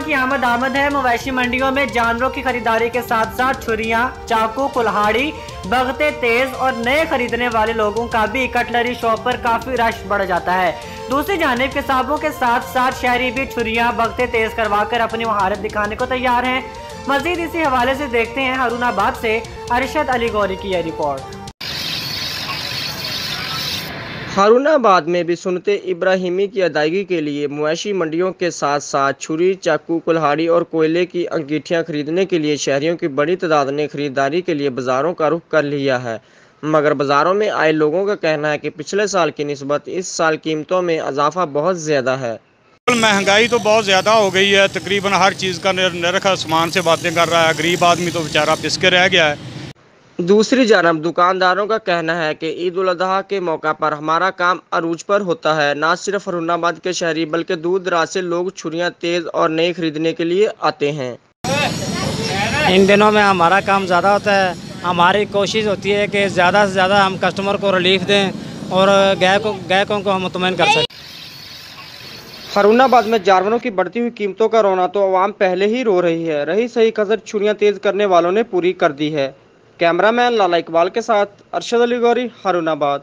की आमद है। मवेशी मंडियों में जानवरों की खरीदारी के साथ साथ छुरियां, चाकू, कुल्हाड़ी, बगते तेज और नए खरीदने वाले लोगों का भी कटलरी शॉप पर काफी रश बढ़ जाता है। दूसरी जानिब किसाबों के साथ साथ शहरी भी छुरियां, बगते तेज करवाकर अपनी महारत दिखाने को तैयार हैं। मजीद इसी हवाले से देखते हैं हारूनाबाद से अरशद अली गौरी की यह रिपोर्ट। हारूनाबाद में भी सुन्नते इब्राहिमी की अदायगी के लिए मवेशी मंडियों के साथ साथ छुरी, चाकू, कुल्हाड़ी और कोयले की अंगीठियां खरीदने के लिए शहरियों की बड़ी तादाद ने खरीदारी के लिए बाज़ारों का रुख कर लिया है। मगर बाज़ारों में आए लोगों का कहना है कि पिछले साल की निस्बत इस साल कीमतों में इजाफा बहुत ज़्यादा है। महंगाई तो बहुत ज़्यादा हो गई है, तकरीबन हर चीज़ का नरख आसमान से बातें कर रहा है। गरीब आदमी तो बेचारा पिसके रह गया है। दूसरी जानब दुकानदारों का कहना है कि ईद उल अजहा के मौका पर हमारा काम अरूज पर होता है। न सिर्फ हारूनाबाद के शहरी बल्कि दूर दराज से लोग छुरियां तेज और नई खरीदने के लिए आते हैं। इन दिनों में हमारा काम ज़्यादा होता है। हमारी कोशिश होती है कि ज़्यादा से ज़्यादा हम कस्टमर को रिलीफ दें और ग्राहकों को हम मुतमईन कर सकें। हारूनाबाद में जानवरों की बढ़ती हुई कीमतों का रोना तो आवाम पहले ही रो रही है। रही सही कसर छुरियां तेज करने वालों ने पूरी कर दी है। कैमरामैन लाला इकबाल के साथ अरशद अली गौरी, हारूनाबाद।